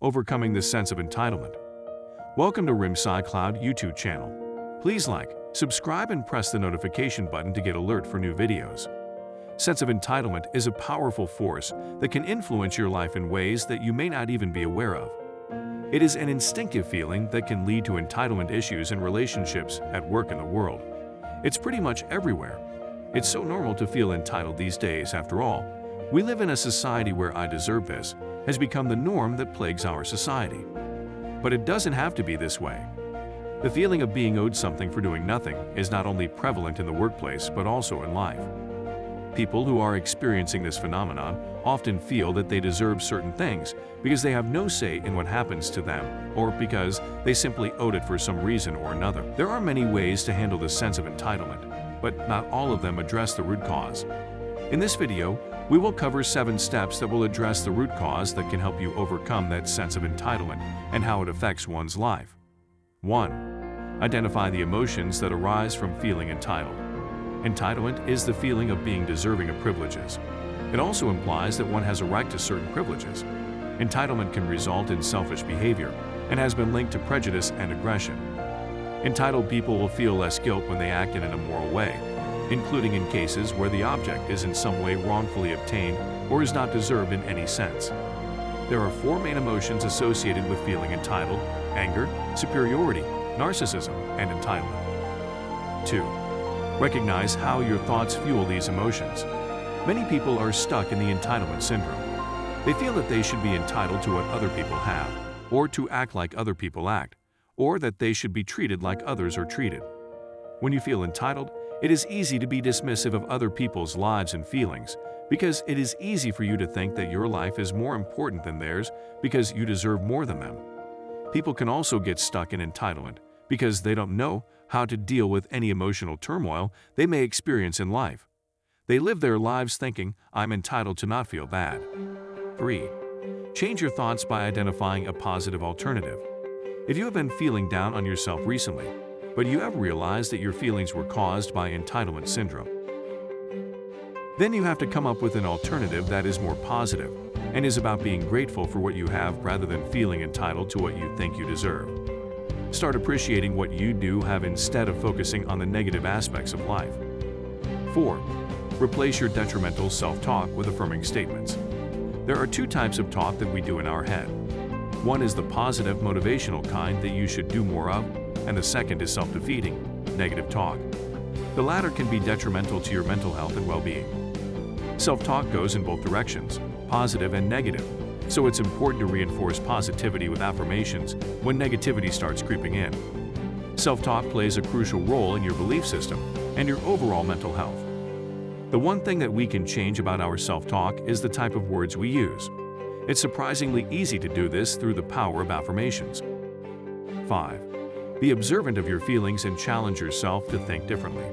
Overcoming the sense of entitlement. Welcome to Rimside Cloud YouTube channel. Please like, subscribe and press the notification button to get alert for new videos. Sense of entitlement is a powerful force that can influence your life in ways that you may not even be aware of. It is an instinctive feeling that can lead to entitlement issues in relationships, at work, and the world. It's pretty much everywhere. It's so normal to feel entitled these days. After all, we live in a society where "I deserve this" has become the norm that plagues our society. But it doesn't have to be this way. The feeling of being owed something for doing nothing is not only prevalent in the workplace but also in life. People who are experiencing this phenomenon often feel that they deserve certain things because they have no say in what happens to them, or because they simply owed it for some reason or another. There are many ways to handle this sense of entitlement, but not all of them address the root cause. In this video, we will cover 7 steps that will address the root cause that can help you overcome that sense of entitlement and how it affects one's life. 1. Identify the emotions that arise from feeling entitled. Entitlement is the feeling of being deserving of privileges. It also implies that one has a right to certain privileges. Entitlement can result in selfish behavior and has been linked to prejudice and aggression. Entitled people will feel less guilt when they act in an immoral way, including in cases where the object is in some way wrongfully obtained or is not deserved in any sense. There are 4 main emotions associated with feeling entitled: anger, superiority, narcissism, and entitlement. 2. Recognize how your thoughts fuel these emotions. Many people are stuck in the entitlement syndrome. They feel that they should be entitled to what other people have, or to act like other people act, or that they should be treated like others are treated. When you feel entitled, it is easy to be dismissive of other people's lives and feelings, because it is easy for you to think that your life is more important than theirs because you deserve more than them. People can also get stuck in entitlement because they don't know how to deal with any emotional turmoil they may experience in life. They live their lives thinking, "I'm entitled to not feel bad." 3. Change your thoughts by identifying a positive alternative. If you have been feeling down on yourself recently, but you have realized that your feelings were caused by entitlement syndrome, then you have to come up with an alternative that is more positive and is about being grateful for what you have rather than feeling entitled to what you think you deserve. Start appreciating what you do have instead of focusing on the negative aspects of life. 4. Replace your detrimental self-talk with affirming statements. There are 2 types of talk that we do in our head. One is the positive, motivational kind that you should do more of, and the second is self-defeating, negative talk. The latter can be detrimental to your mental health and well-being. Self-talk goes in both directions, positive and negative, so it's important to reinforce positivity with affirmations when negativity starts creeping in. Self-talk plays a crucial role in your belief system and your overall mental health. The one thing that we can change about our self-talk is the type of words we use. It's surprisingly easy to do this through the power of affirmations. 5. Be observant of your feelings and challenge yourself to think differently.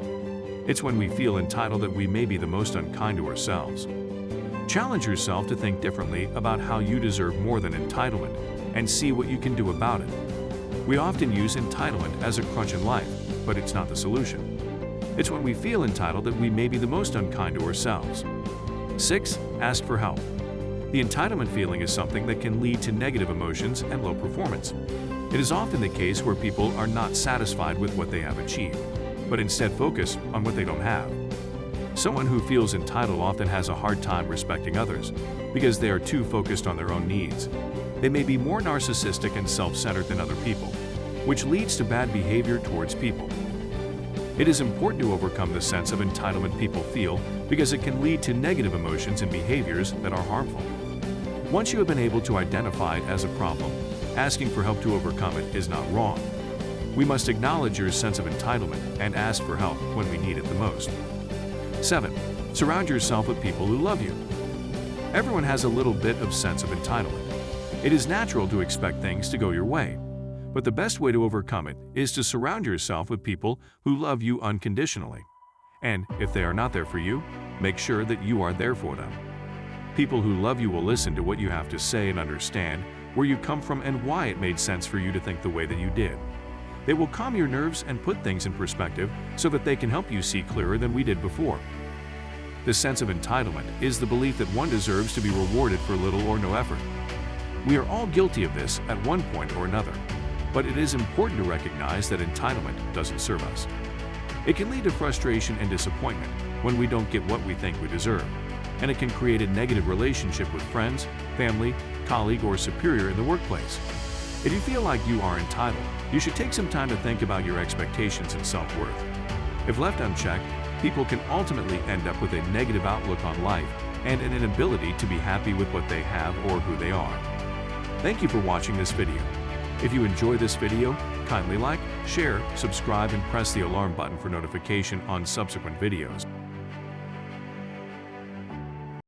It's when we feel entitled that we may be the most unkind to ourselves. Challenge yourself to think differently about how you deserve more than entitlement and see what you can do about it. We often use entitlement as a crutch in life, but it's not the solution. It's when we feel entitled that we may be the most unkind to ourselves. 6. Ask for help. The entitlement feeling is something that can lead to negative emotions and low performance. It is often the case where people are not satisfied with what they have achieved, but instead focus on what they don't have. Someone who feels entitled often has a hard time respecting others because they are too focused on their own needs. They may be more narcissistic and self-centered than other people, which leads to bad behavior towards people. It is important to overcome the sense of entitlement people feel because it can lead to negative emotions and behaviors that are harmful. Once you have been able to identify it as a problem, asking for help to overcome it is not wrong. We must acknowledge your sense of entitlement and ask for help when we need it the most. 7. Surround yourself with people who love you. Everyone has a little bit of sense of entitlement. It is natural to expect things to go your way, but the best way to overcome it is to surround yourself with people who love you unconditionally. And if they are not there for you, make sure that you are there for them. People who love you will listen to what you have to say and understand where you come from and why it made sense for you to think the way that you did. They will calm your nerves and put things in perspective so that they can help you see clearer than we did before. The sense of entitlement is the belief that one deserves to be rewarded for little or no effort. We are all guilty of this at one point or another, but it is important to recognize that entitlement doesn't serve us. It can lead to frustration and disappointment when we don't get what we think we deserve, and it can create a negative relationship with friends, family, colleague, or superior in the workplace. If you feel like you are entitled, you should take some time to think about your expectations and self-worth. If left unchecked, people can ultimately end up with a negative outlook on life and an inability to be happy with what they have or who they are. Thank you for watching this video. If you enjoy this video, kindly like, share, subscribe, and press the alarm button for notification on subsequent videos.